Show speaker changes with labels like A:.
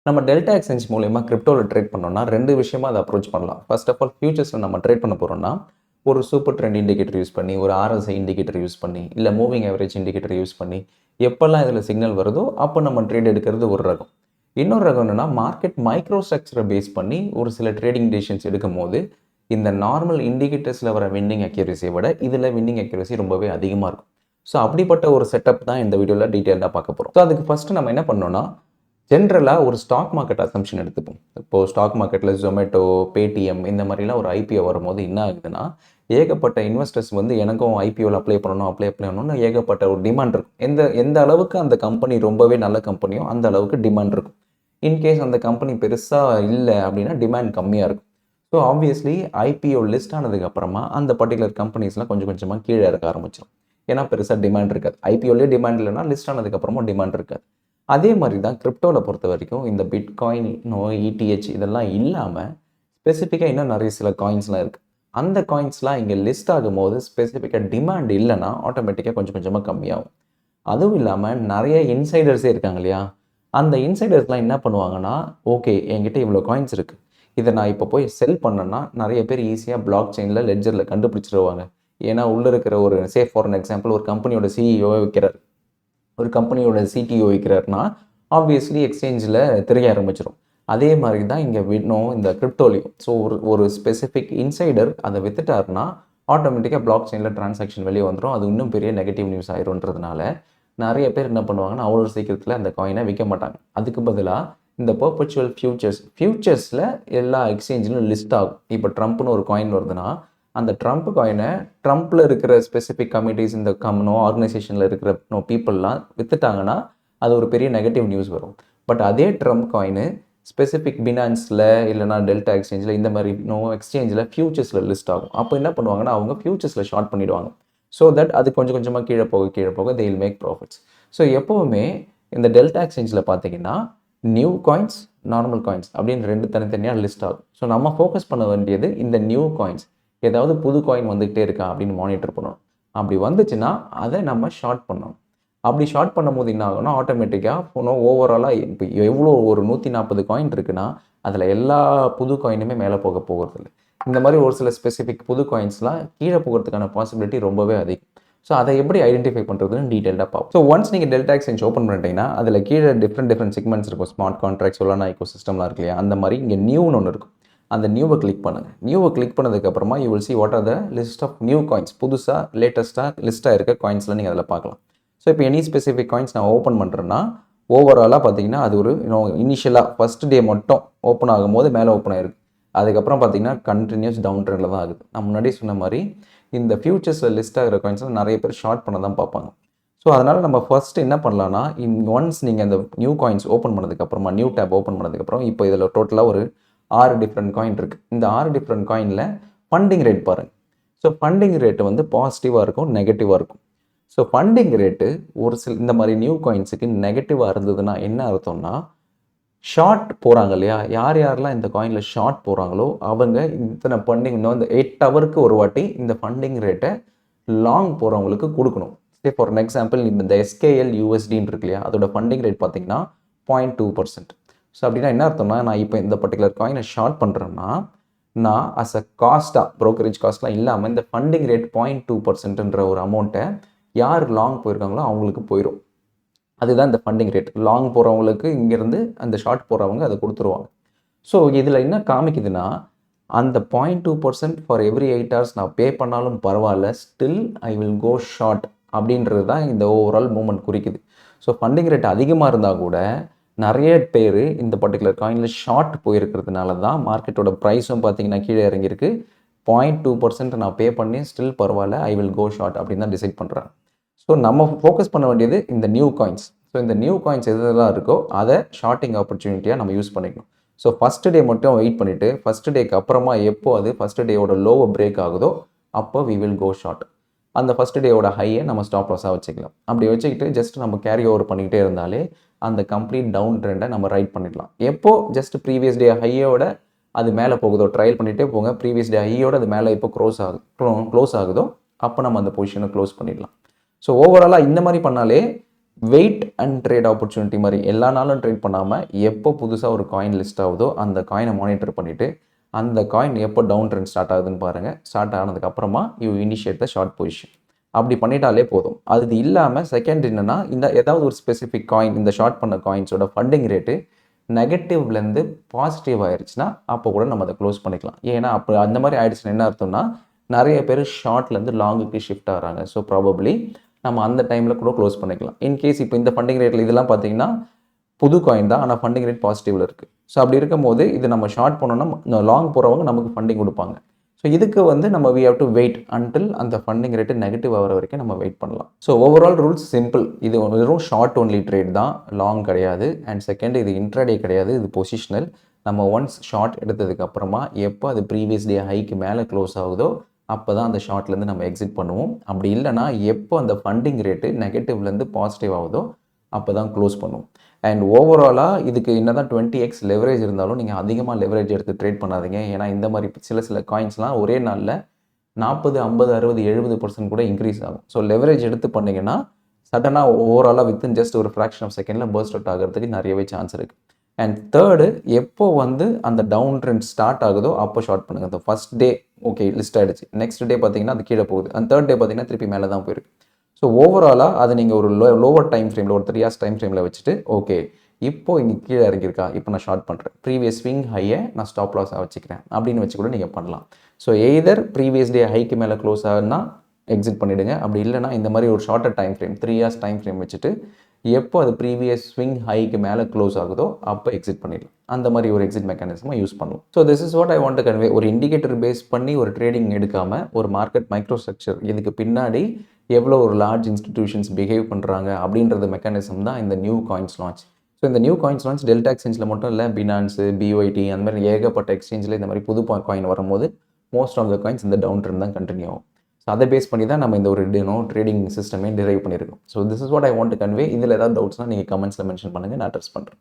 A: நம்ம delta exchange மூலயமா கிரிப்டோவில் trade பண்ணோம்னா 2 விஷயமா அதை அப்ரோச் பண்ணலாம். ஃபர்ஸ்ட் ஆஃப் ஆல் ஃபியூச்சர்ஸில் நம்ம ட்ரேட் பண்ண போகிறோம்னா ஒரு சூப்பர் ட்ரெண்ட் இண்டிகேட்டர் யூஸ் பண்ணி, ஒரு ஆர்எஸ்ஐ இண்டிகேட்டர் யூஸ் பண்ணி, இல்லை மூவிங் ஆவரேஜ் இண்டிகேட்டர் யூஸ் பண்ணி, எப்போல்லாம் இதில் சிக்னல் வருதோ அப்போ நம்ம ட்ரேட் எடுக்கிறது ஒரு ரகம். இன்னொரு ரகம் என்னென்னா மார்க்கெட் மைக்ரோ ஸ்ட்ரக்சரை பேஸ் பண்ணி ஒரு சில ட்ரேடிங் டெசிஷன்ஸ் எடுக்கும் போது இந்த நார்மல் இண்டிகேட்டர்ஸில் வர வின்னிங் அக்யூரசியை விட இதில் வின்னிங் அக்யூரசி ரொம்பவே அதிகமாக இருக்கும். ஸோ அப்படிப்பட்ட ஒரு செட்டப் தான் இந்த வீடியோவில் டீட்டெயிலாக பார்க்க போகிறோம். ஸோ அதுக்கு ஃபஸ்ட்டு நம்ம என்ன பண்ணோம்னா ஜென்ரலாக ஒரு ஸ்டாக் மார்க்கெட் அசம்ஷன் எடுத்துப்போம். இப்போது ஸ்டாக் மார்க்கெட்டில் ஜொமேட்டோ, பேடிஎம் இந்த மாதிரிலாம் ஒரு ஐபிஓ வரும்போது என்ன ஆகுதுன்னா ஏகப்பட்ட இன்வெஸ்டர்ஸ் வந்து எனக்கும் ஐபிஓவில் அப்ளை பண்ணணும்னு ஏகப்பட்ட ஒரு டிமாண்ட் இருக்கும். எந்த அளவுக்கு அந்த கம்பெனி ரொம்பவே நல்ல கம்பெனியோ அந்த அளவுக்கு டிமாண்ட் இருக்கும். இன்கேஸ் அந்த கம்பெனி பெருசாக இல்லை அப்படின்னா டிமாண்ட் கம்மியாக இருக்கும். ஸோ ஆப்வியஸ்லி ஐபிஓ லிஸ்ட் ஆனதுக்கப்புறமா அந்த பர்டிகுலர் கம்பெனிஸ்லாம் கொஞ்சம் கொஞ்சமாக கீழே இறக்க ஆரம்பிச்சிடும். ஏன்னா பெருசாக டிமாண்ட் இருக்காது. ஐபிஓலேயே டிமாண்ட் இல்லைன்னா லிஸ்ட் ஆனதுக்கப்புறமா டிமாண்ட் இருக்காது. அதே மாதிரி தான் கிரிப்டோவில் பொறுத்த வரைக்கும் இந்த பிட்காயின், இடிஹெச் இதெல்லாம் இல்லாமல் ஸ்பெசிஃபிக்காக இன்னும் நிறைய சில காயின்ஸ்லாம் இருக்குது. அந்த காயின்ஸ்லாம் இங்கே லிஸ்ட் ஆகும்போது ஸ்பெசிஃபிக்காக டிமாண்ட் இல்லைன்னா ஆட்டோமேட்டிக்காக கொஞ்சம் கொஞ்சமாக கம்மியாகும். அதுவும் இல்லாமல் நிறைய இன்சைடர்ஸே இருக்காங்க இல்லையா, அந்த இன்சைடர்ஸ்லாம் என்ன பண்ணுவாங்கன்னா, ஓகே என்கிட்ட இவ்வளோ காயின்ஸ் இருக்குது, இதை நான் இப்போ போய் செல் பண்ணேன்னா நிறைய பேர் ஈஸியாக பிளாக் செயினில் லெட்ஜரில் கண்டுபிடிச்சிருவாங்க. ஏன்னா உள்ளே இருக்கிற ஒரு சேஃப் ஃபார் எக்ஸாம்பிள் ஒரு கம்பெனியோட சிஇஓவை வைக்கிறார், ஒரு கம்பெனியோட சிடிஓ வைக்கிறாருன்னா ஆப்வியஸ்லி எக்ஸ்சேஞ்சில் தெரிய ஆரம்பிச்சிடும். அதே மாதிரி தான் இங்கே இந்த கிரிப்டோலையும். ஸோ ஒரு ஸ்பெசிஃபிக் இன்சைடர் அதை வித்துட்டாருன்னா ஆட்டோமேட்டிக்காக பிளாக் செயினில் டிரான்சாக்ஷன் வெளியே வந்துடும். அது இன்னும் பெரிய நெகட்டிவ் நியூஸ் ஆயிரும்ன்றதுனால நிறைய பேர் என்ன பண்ணுவாங்கன்னா அவ்வளோ சீக்கிரத்தில் அந்த காயினை விற்க மாட்டாங்க. அதுக்கு பதிலாக இந்த பெர்பச்சுவல் ஃபியூச்சர்ஸில் எல்லா எக்ஸ்சேஞ்சிலும் லிஸ்ட் ஆகும். இப்போ ட்ரம்ப்னு ஒரு காயின் வருதுன்னா அந்த ட்ரம்ப் காயினை ட்ரம்ப்பில் இருக்கிற ஸ்பெசிஃபிக் கமிட்டிஸ் இந்த ஆர்கனைசேஷனில் இருக்கிற பீப்புளெலாம் விற்றுட்டாங்கன்னா அது ஒரு பெரிய நெகட்டிவ் நியூஸ் வரும். பட் அதே ட்ரம்ப் காயினு ஸ்பெசிஃபிக் பினான்ஸில் இல்லைனா டெல்டா எக்ஸ்சேஞ்சில் இந்த மாதிரி எக்ஸ்சேஞ்சில் ஃபியூச்சர்ஸில் லிஸ்ட் ஆகும். அப்போ என்ன பண்ணுவாங்கன்னா அவங்க ஃபியூச்சர்ஸில் ஷார்ட் பண்ணிவிடுவாங்க. ஸோ தட் அது கொஞ்சம் கொஞ்சமாக கீழே போக they will make profits. So எப்போவுமே இந்த டெல்டா எக்ஸ்சேஞ்சில் பார்த்தீங்கன்னா நியூ காயின்ஸ், நார்மல் காயின்ஸ் அப்படின்னு 2 தனித்தனியாக லிஸ்ட் ஆகும். ஸோ நம்ம ஃபோக்கஸ் பண்ண வேண்டியது இந்த நியூ காயின்ஸ். ஏதாவது புது காயின் வந்துகிட்டே இருக்கா அப்படின்னு மானிட்டர் பண்ணணும். அப்படி வந்துச்சுன்னா அதை நம்ம ஷார்ட் பண்ணணும். அப்படி ஷார்ட் பண்ணும்போது என்ன ஆகும்னா ஆட்டோமேட்டிக்காக ஓவராலாக இப்போ எவ்வளோ ஒரு 140 காயின் இருக்குன்னா அதில் எல்லா புது காயினுமே மேலே போகிறதில்ல. இந்த மாதிரி ஒரு சில ஸ்பெசிஃபிக் புது காயின்ஸ்லாம் கீழே போகிறதுக்கான பாசிபிலிட்டி ரொம்பவே அதிகம். ஸோ அதை எப்படி ஐடென்டிஃபை பண்ணுறதுன்னு டீட்டெயிலாக பார்ப்போம். ஸோ ஒன்ஸ் நீங்கள் டெல்டா எக்ஸ்சேஞ்ச் ஓப்பன் பண்ணிட்டீங்கன்னா அதில் கீழே டிஃப்ரெண்ட் செக்மெண்ட்ஸ் இருக்கும். ஸ்மார்ட் கான்ட்ராக்ட், சொலானா ஈகோ சிஸ்டம்லாம் இருக்கு இல்லையா, அந்த மாதிரி இங்கே நியூன்னு ஒன்று இருக்கும். அந்த நியூவை கிளிக் பண்ணுங்கள். நியூவை கிளிக் பண்ணதுக்கப்புறமா you will see what are the list of new coins. புதுசாக லேட்டஸ்ட்டாக லிஸ்ட்டாக இருக்க காயின்ஸ்லாம் நீங்கள் அதில் பார்க்கலாம். ஸோ இப்போ எனி ஸ்பெசிஃபிக் காயின்ஸ் நான் ஓப்பன் பண்ணுறேன்னா ஓவராலாக பார்த்தீங்கன்னா அது ஒரு இனிஷியலாக ஃபஸ்ட் டே மட்டும் ஓப்பன் ஆகும்போது மேலே ஓப்பன் ஆகிருக்கு. அதுக்கப்புறம் பார்த்தீங்கன்னா கண்டினியூஸ் டவுன் ட்ரெண்டில் தான் ஆகுது. நான் முன்னாடி சொன்ன மாதிரி இந்த ஃபியூச்சர்ஸில் லிஸ்ட் ஆகிற காயின்ஸ்லாம் நிறைய பேர் ஷார்ட் பண்ண தான் பார்ப்பாங்க. ஸோ அதனால் நம்ம ஃபஸ்ட்டு என்ன பண்ணலான்னா ஒன்ஸ் நீங்கள் அந்த நியூ காயின்ஸ் ஓப்பன் பண்ணதுக்கப்புறமா நியூ டேப் ஓப்பன் பண்ணதுக்கப்புறம் இப்போ இதில் டோட்டலாக ஒரு 6 டிஃப்ரெண்ட் காயின் இருக்குது. இந்த 6 டிஃப்ரெண்ட் காயினில் ஃபண்டிங் ரேட் பாருங்கள். ஸோ ஃபண்டிங் ரேட்டு வந்து பாசிட்டிவாக இருக்கும், நெகட்டிவாக இருக்கும். ஸோ ஃபண்டிங் ரேட்டு ஒரு சில இந்த மாதிரி நியூ காயின்ஸுக்கு நெகட்டிவாக இருந்ததுன்னா என்ன அர்த்தம்னா ஷார்ட் போகிறாங்க இல்லையா, யாரெல்லாம் இந்த காயினில் ஷார்ட் போகிறாங்களோ அவங்க இத்தனை ஃபண்டிங் இன்னும் இந்த 8 ஹவருக்கு ஒரு வாட்டி இந்த ஃபண்டிங் ரேட்டை லாங் போகிறவங்களுக்கு கொடுக்கணும். சே ஃபார் எக்ஸாம்பிள் இந்த எஸ்கேஎல் யூஎஸ்டின்னு இருக்கு இல்லையா, அதோட ஃபண்டிங் ரேட் பார்த்தீங்கன்னா 0.2%. ஸோ அப்படின்னா என்ன அர்த்தம்னா நான் இப்போ இந்த பர்டிகுலர் காயினை ஷார்ட் பண்ணுறேன்னா நான் அஸ் அ காஸ்ட்டாக ப்ரோக்கரேஜ் காஸ்ட்லாம் இல்லாமல் இந்த ஃபண்டிங் ரேட் 0.2%ன்ற ஒரு அமௌண்ட்டை யார் லாங் போயிருக்காங்களோ அவங்களுக்கு போயிடும். அதுதான் இந்த ஃபண்டிங் ரேட். லாங் போகிறவங்களுக்கு இங்கேருந்து அந்த ஷார்ட் போகிறவங்க அதை கொடுத்துருவாங்க. ஸோ இதில் என்ன காமிக்குதுன்னா அந்த 0.2% ஃபார் எவ்ரி 8 hours நான் பே பண்ணாலும் பரவாயில்ல, still I will go short அப்படின்றது தான் இந்த ஓவரால் மூமெண்ட் குறிக்குது. ஸோ ஃபண்டிங் ரேட் அதிகமாக இருந்தால் கூட நிறைய பேர் இந்த பர்டிகுலர் காயினில் ஷார்ட் போயிருக்கிறதுனால தான் மார்க்கெட்டோட ப்ரைஸும் பார்த்தீங்கன்னா கீழே இறங்கியிருக்கு. 0.2% நான் பே பண்ணி ஸ்டில் பரவாயில்ல, ஐ வில் கோ ஷார்ட் அப்படின்னு தான் டிசைட் பண்ணுறேன். ஸோ நம்ம ஃபோக்கஸ் பண்ண வேண்டியது இந்த நியூ காயின்ஸ். ஸோ இந்த நியூ காயின்ஸ் எதெல்லாம் இருக்கோ அதை ஷார்ட்டிங் ஆப்பர்ச்சுனிட்டியாக நம்ம யூஸ் பண்ணிக்கணும். ஸோ ஃபஸ்ட்டு டே மட்டும் வெயிட் பண்ணிவிட்டு ஃபஸ்ட்டு டேக்கு அப்புறமா எப்போ அது ஃபஸ்ட்டு டேயோட லோவை பிரேக் ஆகுதோ அப்போ வி வில் கோ ஷார்ட். அந்த ஃபஸ்ட்டு டேயோட ஹையை நம்ம ஸ்டாப் லாஸாக வச்சுக்கலாம். அப்படி வச்சுக்கிட்டு ஜஸ்ட் நம்ம கேரி ஓவர் பண்ணிக்கிட்டே இருந்தாலே அந்த கம்ப்ளீட் டவுன் ட்ரெண்டை நம்ம ரைட் பண்ணிடலாம். எப்போ ஜஸ்ட் ப்ரீவியஸ் டே ஹையோட அது மேலே போகுதோ ட்ரையல் பண்ணிகிட்டே போங்க. ப்ரீவியஸ் டே ஹையோட அது மேலே எப்போ க்ளோஸ் ஆகுதோ அப்போ நம்ம அந்த பொசிஷனை க்ளோஸ் பண்ணிடலாம். ஸோ ஓவராலாக இந்த மாதிரி பண்ணாலே வெயிட் அண்ட் ட்ரேட் ஆப்பர்ச்சுனிட்டி மாதிரி எல்லா நாளும் ட்ரேட் பண்ணாமல் எப்போ புதுசாக ஒரு காயின் லிஸ்ட் ஆகுதோ அந்த காயினை மானிட்டர் பண்ணிவிட்டு அந்த காயின் எப்போ டவுன் ட்ரெண்ட் ஸ்டார்ட் ஆகுதுன்னு பாருங்கள். ஸ்டார்ட் ஆனதுக்கப்புறமா you initiate the short position. அப்படி பண்ணிட்டாலே போதும். அது இல்லாமல் செகண்ட் என்னென்னா, இந்த ஏதாவது ஒரு ஸ்பெசிஃபிக் காயின், இந்த ஷார்ட் பண்ண காயின்ஸோட ஃபண்டிங் ரேட்டு நெகட்டிவ்லேருந்து பாசிட்டிவ் ஆயிடுச்சுன்னா அப்போ கூட நம்ம அதை க்ளோஸ் பண்ணிக்கலாம். ஏன்னா அப்போ அந்த மாதிரி ஆயிடுச்சுன்னா என்ன அர்த்தம்னா, நிறைய பேர் ஷார்ட்லேருந்து லாங்குக்கு ஷிஃப்ட் ஆகிறாங்க. ஸோ ப்ராபப்ளி நம்ம அந்த டைமில் கூட க்ளோஸ் பண்ணிக்கலாம். இன்கேஸ் இப்போ இந்த ஃபண்டிங் ரேட்டில் இதெல்லாம் பார்த்தீங்கன்னா புது காயின் தான், ஆனால் ஃபண்டிங் ரேட் பாசிட்டிவில் இருக்குது. ஸோ அப்படி இருக்கும்போது இது நம்ம ஷார்ட் பண்ணோன்னா லாங் போகிறவங்க நமக்கு ஃபண்டிங் கொடுப்பாங்க. ஸோ இதுக்கு வந்து நம்ம we have to wait until அந்த ஃபண்டிங் ரேட்டு நெகட்டிவ் ஆகிற வரைக்கும் நம்ம வெயிட் பண்ணலாம். So overall rules simple. இது வெறும் ஷார்ட் ஒன்லி ட்ரேட் தான், லாங் கிடையாது. அண்ட் செகண்ட், இது இன்ட்ராடே கிடையாது, இது பொசிஷனல். நம்ம ஒன்ஸ் ஷார்ட் எடுத்ததுக்கு அப்புறமா எப்போ அது ப்ரீவியஸ் டே ஹைக்கு மேலே க்ளோஸ் ஆகுதோ அப்போ தான் அந்த ஷார்ட்லேருந்து நம்ம எக்ஸிட் பண்ணுவோம். அப்படி இல்லைனா எப்போ அந்த ஃபண்டிங் ரேட்டு நெகட்டிவ்லேருந்து பாசிட்டிவ் ஆகுதோ அப்போ தான் க்ளோஸ் பண்ணுவோம். அண்ட் ஓவராலாக இதுக்கு என்ன தான் 20x லெவரேஜ் இருந்தாலும் நீங்கள் அதிகமாக லெவரேஜ் எடுத்து ட்ரேட் பண்ணாதீங்க. ஏன்னா இந்த மாதிரி சில காயின்ஸ்லாம் ஒரே நாளில் 40, 50, 60, 70% கூட இன்க்ரீஸ் ஆகும். ஸோ லெவரேஜ் எடுத்து பண்ணிங்கன்னா சடனாக ஓவராலாக வித்தின் ஜஸ்ட் ஒரு ஃப்ராக்ஷன் ஆஃப் செகண்டில் பர்ஸ்ட் அவுட் ஆகிறதுக்கு நிறையவே சான்ஸ் இருக்குது. அண்ட் தேர்டு, எப்போ வந்து அந்த டவுன் ட்ரெண்ட் ஸ்டார்ட் ஆகுதோ அப்போ ஷார்ட் பண்ணுங்கள். அந்த ஃபஸ்ட் டே ஓகே லிஸ்ட் ஆகிடுச்சு, நெக்ஸ்ட் டே பார்த்தீங்கன்னா அது கீழே போகுது, அந்த தேர்ட் டே பார்த்தீங்கன்னா திருப்பி மேலே தான் போயிருக்கு. ஸோ ஓவராலாக அதை நீங்கள் ஒரு லோவர் டைம் ஃப்ரேமில், ஒரு 3 hours டைம் ஃப்ரேமில் வச்சுட்டு ஓகே இப்போ இங்கே கீழே இறங்கியிருக்கா, இப்போ நான் ஷார்ட் பண்ணுறேன், ப்ரீவியஸ் ஸ்விங் ஹையை நான் ஸ்டாப் லாஸாக வச்சுக்கிறேன் அப்படின்னு வச்சு கூட நீங்கள் பண்ணலாம். So either previous day haiku மேலே க்ளோஸ் ஆகுதுன்னா எக்ஸிட் பண்ணிவிடுங்க. அப்படி இல்லைனா இந்த மாதிரி ஒரு shorter time frame 3 hours time frame வச்சுட்டு எப்போ அது ப்ரீவியஸ் ஸ்விங் ஹைக்கு மேலே க்ளோஸ் ஆகுதோ அப்போ எக்ஸிட் பண்ணிடலாம். அந்த மாதிரி ஒரு எக்ஸிட் மெக்கானிசமாக யூஸ் பண்ணலாம். So this is what I want to convey. ஒரு இண்டிகேட்டர் பேஸ் பண்ணி ஒரு ட்ரேடிங் எடுக்காமல் ஒரு மார்க்கெட் மைக்ரோ ஸ்ட்ரக்சர், இதுக்கு பின்னாடி எவ்வளோ ஒரு லார்ஜ் இன்ஸ்டிடியூஷன்ஸ் பிஹேவ் பண்ணுறாங்க அப்படின்றது மெக்கானிசம் தான் இந்த நியூ காயின்ஸ் லான்ச். ஸோ இந்த நியூ காயின்ஸ் லான்ச் டெல்டா எக்ஸ்சேஞ்சில் மட்டும் இல்லை, பினான்ஸு, பிஒய்டி அந்த மாதிரி ஏகப்பட்ட எக்ஸ்சேஞ்சில் இந்த மாதிரி புது காயின் வரும்போது மோஸ்ட் ஆஃப் த காயின்ஸ் இந்த டவுன் ட்ரெண்ட் தான் கண்டினியூ ஆகும். ஸோ அதை பேஸ் பண்ணி தான் நம்ம இந்த ஒரு ட்ரேடிங் சிஸ்டமே டிரைவ் பண்ணியிருக்கோம். So this is what I want to convey. இதில் ஏதாவது டவுட்ஸ்னால் நீங்கள் கமெண்ட்ஸில் மென்ஷன் பண்ணுங்கள், நான் அட்ரஸ் பண்ணுறேன்.